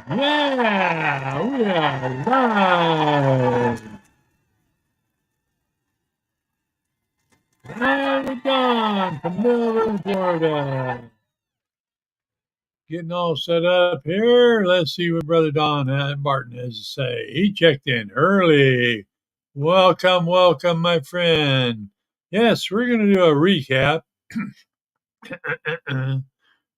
Yeah, we are live. Live and Don from Melbourne, Florida. Getting all set up here. Let's see what Brother Don Martin has to say. He checked in early. Welcome, welcome, my friend. Yes, we're going to do a recap.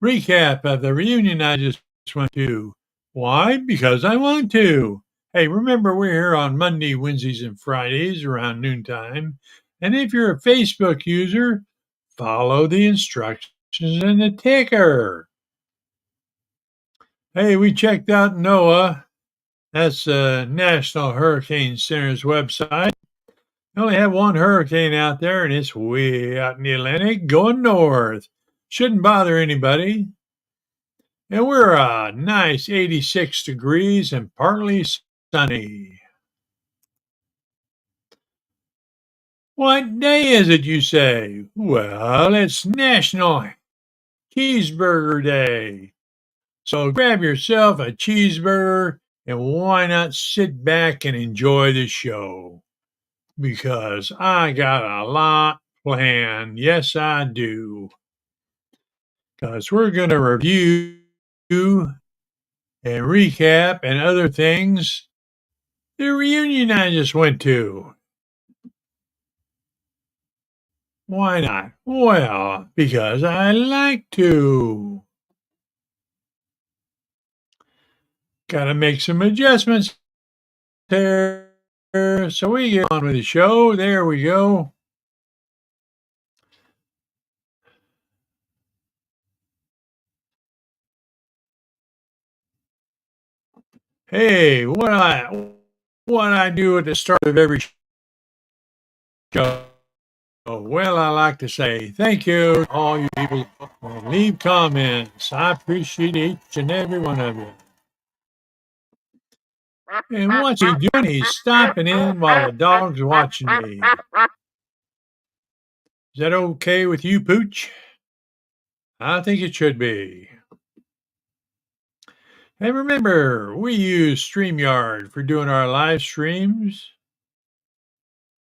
Recap of the reunion I just went to. Why? Because I want to. Hey, remember we're here on Monday, Wednesdays, and Fridays around noontime. And if you're a Facebook user, follow the instructions in the ticker. Hey, we checked out NOAA. That's the National Hurricane Center's website. They only have one hurricane out there, and it's way out in the Atlantic going north. Shouldn't bother anybody. And we're a nice 86 degrees and partly sunny. What day is it, you say? Well, it's National Cheeseburger Day. So grab yourself a cheeseburger and why not sit back and enjoy the show? Because I got a lot planned. Yes, I do. Because we're going to review and recap and other things the reunion I just went to. Why not? Well, because I like to. Got to make some adjustments there. So we get on with the show. There we go. Hey, what I do at the start of every show. Well, I like to say thank you to all you people who leave comments. I appreciate each and every one of you. And what's he doing? He's stopping in while the dog's watching me. Is that okay with you, Pooch? I think it should be. And remember, we use Streamyard for doing our live streams.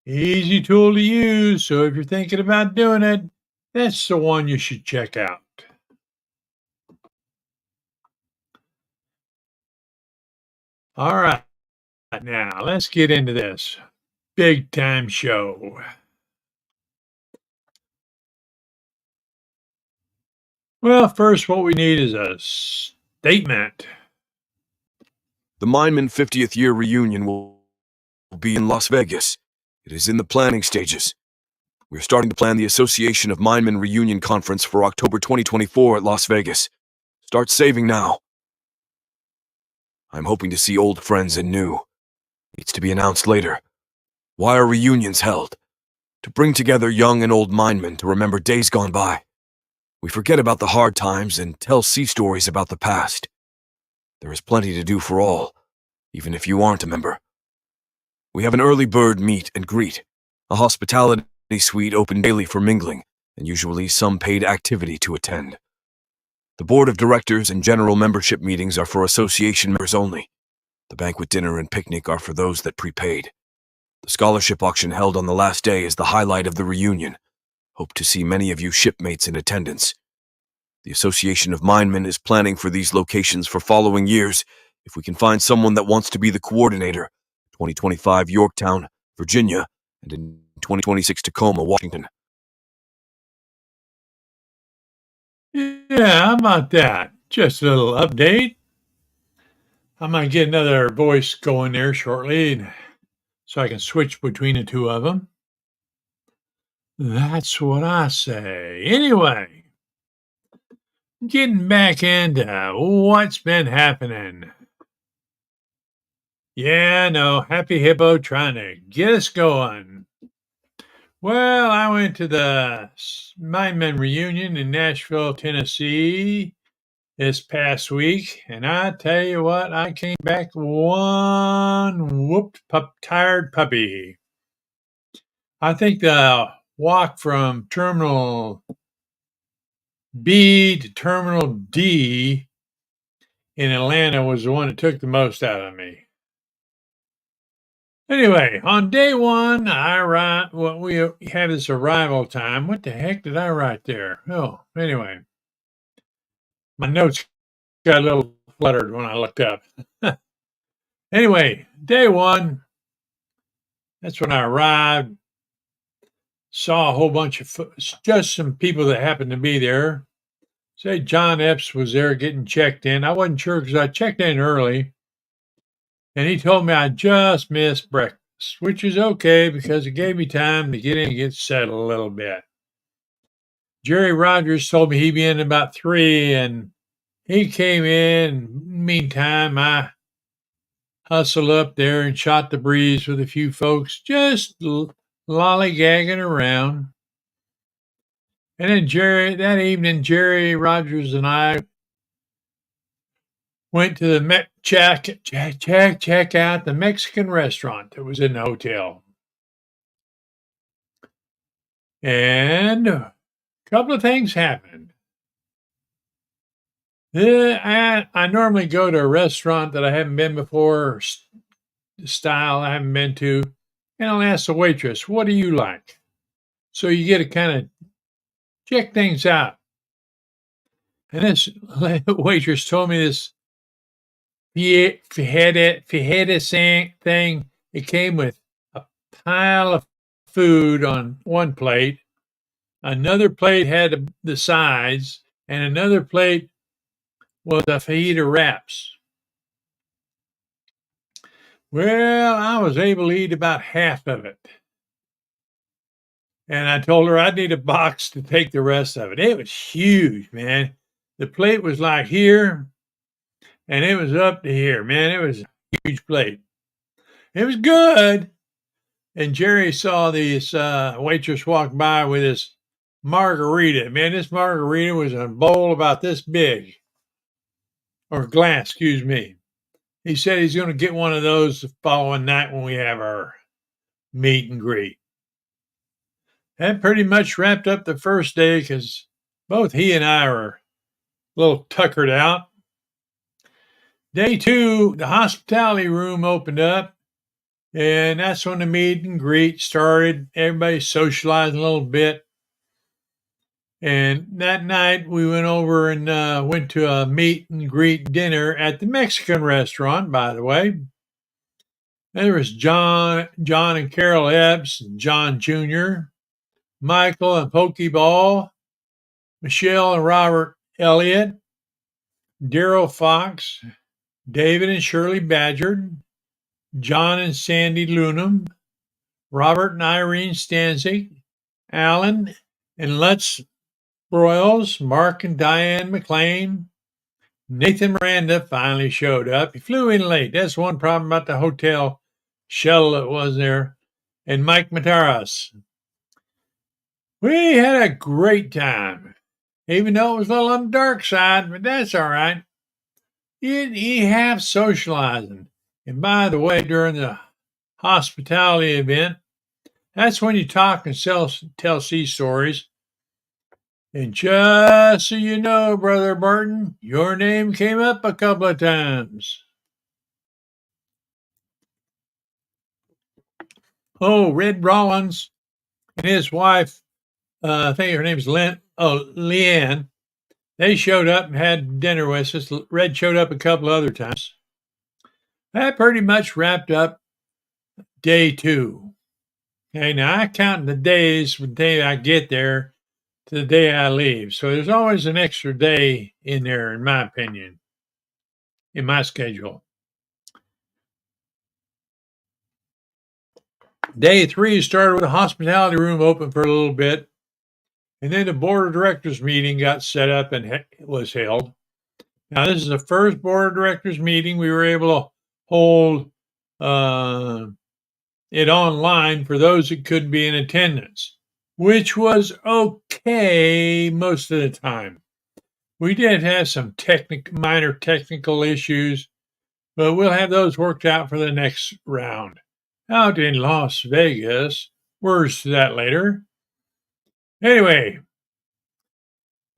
Easy tool to use, so if you're thinking about doing it, that's the one you should check out. All right, now let's get into this big time show. Well, first, what we need is a statement. The Mindman 50th year reunion will be in Las Vegas. It is in the planning stages. We're starting to plan the Association of Mindman Reunion Conference for October 2024 at Las Vegas. Start saving now. I'm hoping to see old friends and new. Needs to be announced later. Why are reunions held? To bring together young and old Mindmen to remember days gone by. We forget about the hard times and tell sea stories about the past. There is plenty to do for all, even if you aren't a member. We have an early bird meet and greet, a hospitality suite open daily for mingling, and usually some paid activity to attend. The board of directors and general membership meetings are for association members only. The banquet dinner and picnic are for those that prepaid. The scholarship auction held on the last day is the highlight of the reunion. Hope to see many of you shipmates in attendance. The Association of Mindmen is planning for these locations for following years if we can find someone that wants to be the coordinator. 2025 Yorktown, Virginia, and in 2026 Tacoma, Washington. Yeah, how about that? Just a little update. I might get another voice going there shortly so I can switch between the two of them. That's what I say. Anyway, getting back into what's been happening. Yeah, no, Happy Hippo trying to get us going. Well, I went to the Mindmen reunion in Nashville, Tennessee this past week, and I tell you what, I came back one whooped tired puppy. I think the walk from Terminal B to Terminal D in Atlanta was the one that took the most out of me. Anyway, on day one, I write what we have this arrival time. What the heck did I write there? Oh, anyway, my notes got a little fluttered when I looked up. Anyway, day one, that's when I arrived. Saw a whole bunch of just some people that happened to be there. Say John Epps was there getting checked in. I wasn't sure because I checked in early. And he told me I just missed breakfast, which is okay because it gave me time to get in and get settled a little bit. Jerry Rogers told me he'd be in about 3, and he came in. Meantime, I hustled up there and shot the breeze with a few folks, just lollygagging around. And then that evening, Jerry Rogers and I went to the check out the Mexican restaurant that was in the hotel. And a couple of things happened. I normally go to a restaurant that I haven't been before, style I haven't been to, and I'll ask the waitress, what do you like? So you get to kind of check things out. And this waitress told me this fajita thing. It came with a pile of food on one plate. Another plate had the sides, and another plate was the fajita wraps. Well, I was able to eat about half of it. And I told her I'd need a box to take the rest of it. It was huge, man. The plate was like here, and it was up to here. Man, it was a huge plate. It was good. And Jerry saw this waitress walk by with this margarita. Man, this margarita was in a bowl about this big. Or glass, excuse me. He said he's going to get one of those the following night when we have our meet and greet. That pretty much wrapped up the first day because both he and I were a little tuckered out. Day 2, the hospitality room opened up, and that's when the meet and greet started. Everybody socializing a little bit. And that night we went over and went to a meet and greet dinner at the Mexican restaurant, by the way. And there was John and Carol Epps, and John Jr., Michael and Pokeball, Michelle and Robert Elliott, Daryl Fox, David and Shirley Badger, John and Sandy Lunam, Robert and Irene Stanzik, Alan and Lutz Broyles, Mark and Diane McLean. Nathan Miranda finally showed up. He flew in late. That's one problem about the hotel shuttle that was there. And Mike Mataras. We had a great time, even though it was a little on the dark side, but that's all right. You have socializing. And by the way, during the hospitality event, that's when you talk and tell sea stories. And just so you know, Brother Barton, your name came up a couple of times. Oh, Red Rollins and his wife, I think her name's Leanne. They showed up and had dinner with us. Red showed up a couple other times. That pretty much wrapped up day 2. Okay, now I count the days from the day I get there to the day I leave. So there's always an extra day in there, in my opinion, in my schedule. Day 3 started with the hospitality room open for a little bit. And then the board of directors meeting got set up and was held. Now, this is the first board of directors meeting we were able to hold it online for those that couldn't be in attendance, which was okay most of the time. We did have some minor technical issues, but we'll have those worked out for the next round. Out in Las Vegas, words to that later. Anyway,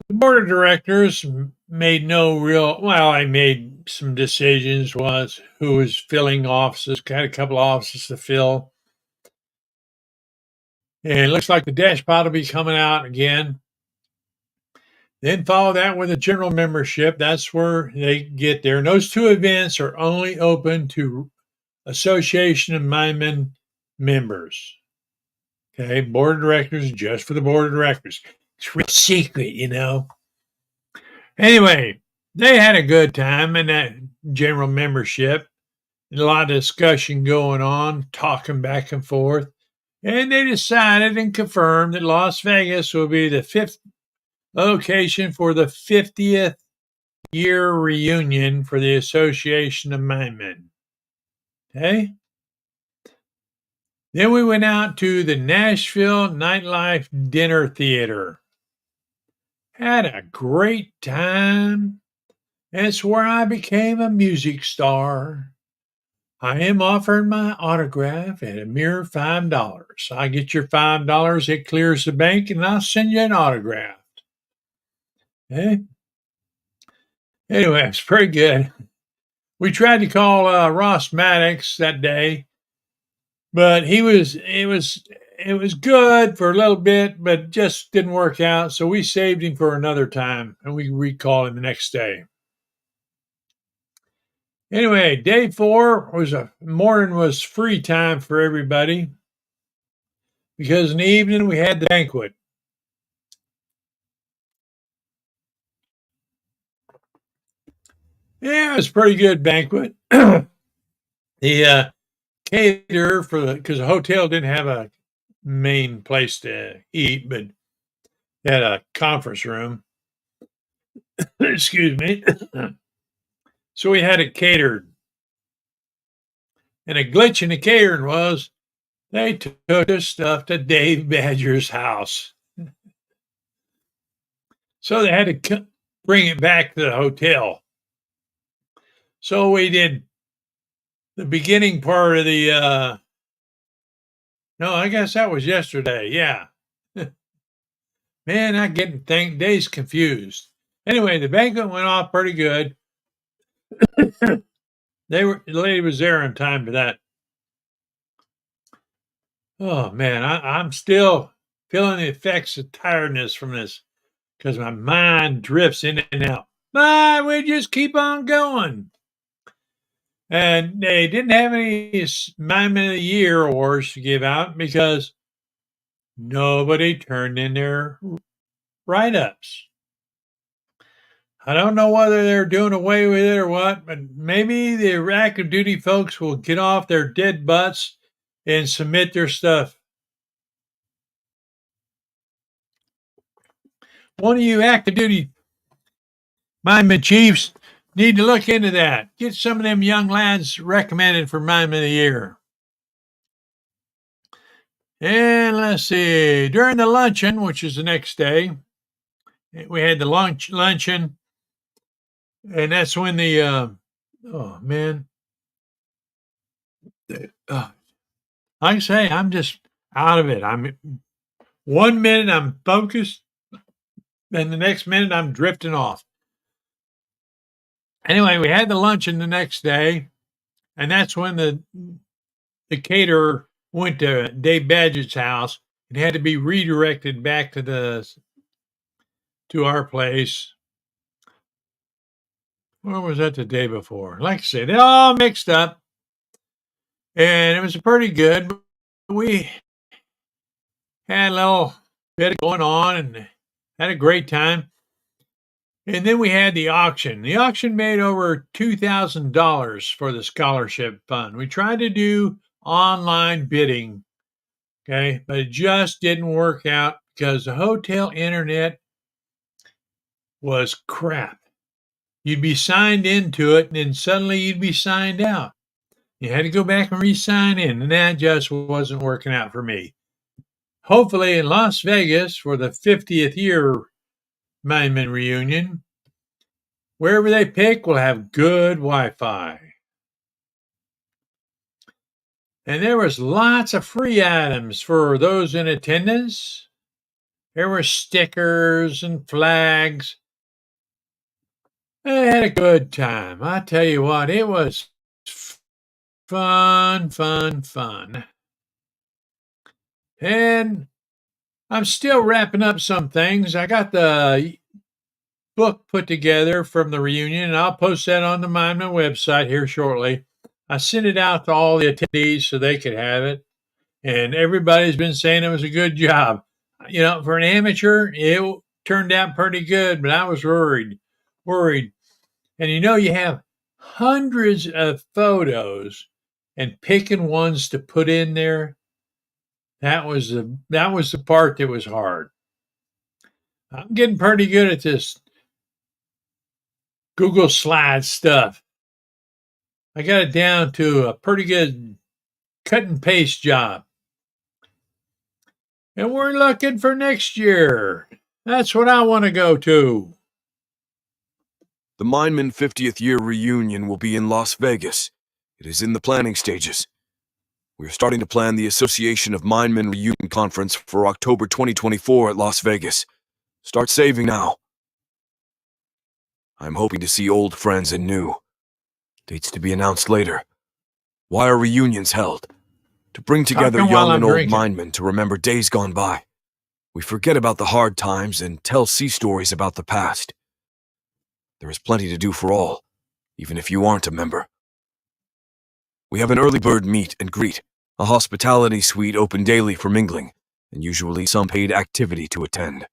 the board of directors made I made some decisions was who was filling offices, got a couple of offices to fill. And it looks like the dashpot will be coming out again. Then follow that with a general membership. That's where they get there. And those two events are only open to Association of Mindman members. Okay, board of directors, just for the board of directors. It's real secret, you know. Anyway, they had a good time in that general membership. A lot of discussion going on, talking back and forth. And they decided and confirmed that Las Vegas will be the fifth location for the 50th year reunion for the Association of Mindmen. Okay? Then we went out to the Nashville Nightlife Dinner Theater. Had a great time. It's where I became a music star. I am offering my autograph at a mere $5. I get your $5, it clears the bank, and I'll send you an autograph. Okay? Anyway, it's pretty good. We tried to call Ross Maddox that day, but it was good for a little bit, but just didn't work out. So we saved him for another time, and we recalled him the next day. Anyway, day 4 morning was free time for everybody because in the evening we had the banquet. Yeah, it was a pretty good banquet. The caterer because the hotel didn't have a main place to eat, but they had a conference room. Excuse me. So we had it catered. And a glitch in the catering was they took the stuff to Dave Badger's house. So they had to bring it back to the hotel. So we did the beginning part of the, no, I guess that was yesterday. Yeah. Man, I'm getting days confused. Anyway, the banquet went off pretty good. The lady was there on time for that. Oh man, I'm still feeling the effects of tiredness from this because my mind drifts in and out. But we just keep on going. And they didn't have any Mindman of the Year awards to give out because nobody turned in their write-ups. I don't know whether they're doing away with it or what, but maybe the active duty folks will get off their dead butts and submit their stuff. One of you active duty Mindman chiefs need to look into that. Get some of them young lads recommended for Mindman of the Year. And let's see, during the luncheon, which is the next day, we had the luncheon, and that's when the, oh man, like I say, I'm just out of it. 1 minute I'm focused, and the next minute I'm drifting off. Anyway, we had the luncheon the next day, and that's when the caterer went to Dave Badgett's house and had to be redirected back to our place. Where was that the day before? Like I said, it all mixed up, and it was pretty good. We had a little bit going on and had a great time. And then we had the auction. The auction made over $2,000 for the scholarship fund. We tried to do online bidding, okay, but it just didn't work out because the hotel internet was crap. You'd be signed into it, and then suddenly you'd be signed out. You had to go back and re-sign in, and that just wasn't working out for me. Hopefully in Las Vegas for the 50th year Mindman reunion, wherever they pick will have good Wi-Fi. And there was lots of free items for those in attendance. There were stickers and flags. I had a good time. I tell you what, it was fun, fun, fun. And I'm still wrapping up some things. I got the book put together from the reunion, and I'll post that on the Mimna website here shortly. I sent it out to all the attendees so they could have it, and everybody's been saying it was a good job. You know, for an amateur, it turned out pretty good, but I was worried. And you know, you have hundreds of photos, and picking ones to put in there, that was the part that was hard. I'm getting pretty good at this Google Slides stuff. I got it down to a pretty good cut and paste job. And we're looking for next year. That's what I want to go to. The Mineman 50th year reunion will be in Las Vegas. It is in the planning stages. We are starting to plan the Association of Minemen Reunion Conference for October 2024 at Las Vegas. Start saving now. I'm hoping to see old friends and new. Dates to be announced later. Why are reunions held? To bring together young and old minemen to remember days gone by. We forget about the hard times and tell sea stories about the past. There is plenty to do for all, even if you aren't a member. We have an early bird meet and greet, a hospitality suite open daily for mingling, and usually some paid activity to attend.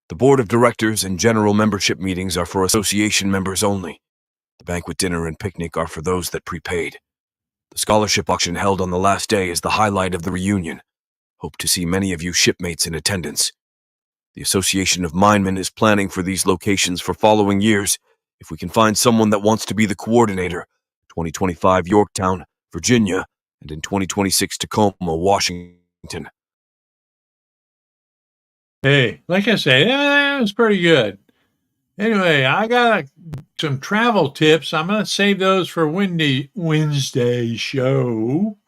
The board of directors and general membership meetings are for association members only. The banquet dinner and picnic are for those that prepaid. The scholarship auction held on the last day is the highlight of the reunion. Hope to see many of you shipmates in attendance. The Association of Minemen is planning for these locations for following years. If we can find someone that wants to be the coordinator, 2025 Yorktown, Virginia, and in 2026 Tacoma, Washington. Hey, like I say, that was pretty good. Anyway, I got some travel tips. I'm going to save those for Wednesday show.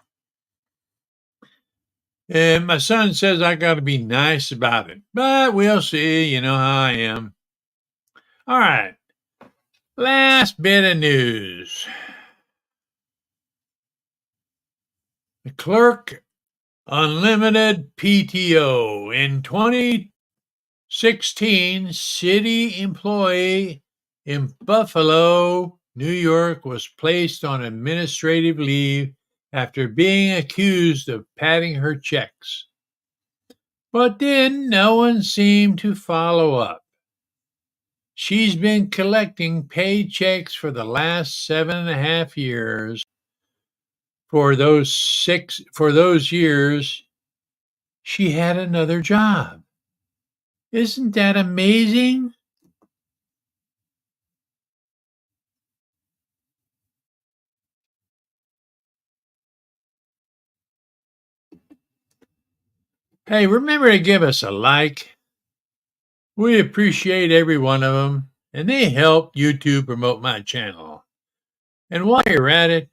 And my son says I got to be nice about it, but we'll see. You know how I am. All right. Last bit of news. The clerk unlimited PTO in 2016. City employee in Buffalo, New York, was placed on administrative leave after being accused of padding her checks. But then no one seemed to follow up. She's been collecting paychecks for the last 7.5 years. For those years, she had another job. Isn't that amazing? Hey, remember to give us a like. We appreciate every one of them, and they help YouTube promote my channel. And while you're at it,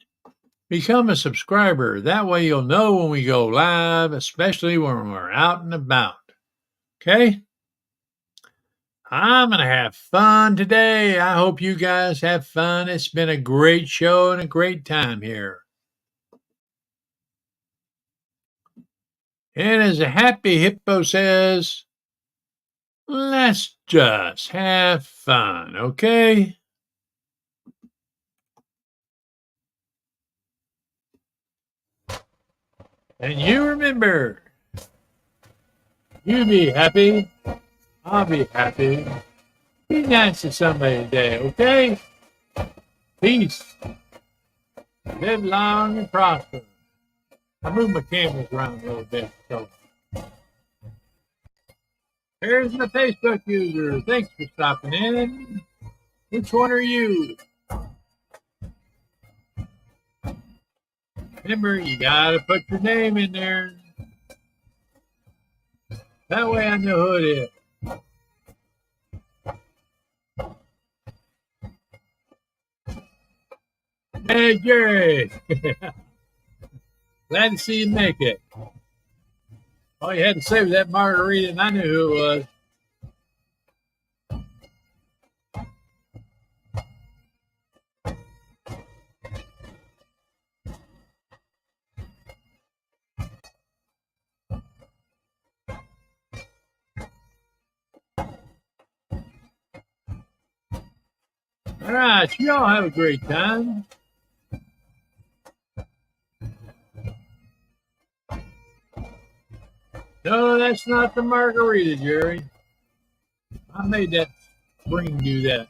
become a subscriber. That way you'll know when we go live, especially when we're out and about. Okay? I'm going to have fun today. I hope you guys have fun. It's been a great show and a great time here. And as a happy hippo says, let's just have fun, okay? And you remember, you be happy, I'll be happy. Be nice to somebody today, okay? Peace. Live long and prosper. I move my cameras around a little bit, so. Here's my Facebook user. Thanks for stopping in. Which one are you? Remember, you gotta put your name in there. That way I know who it is. Hey, Jerry. Glad to see you make it. All you had to say was that margarita, and I knew who it was. All right, you all have a great time. No, that's not the margarita, Jerry. I made that spring do that.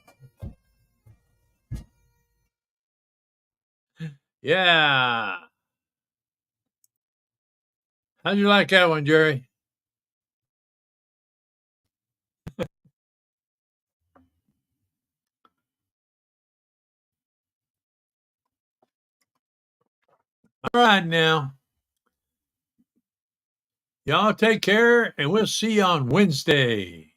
Yeah. How'd you like that one, Jerry? All right, now. Y'all take care, and we'll see you on Wednesday.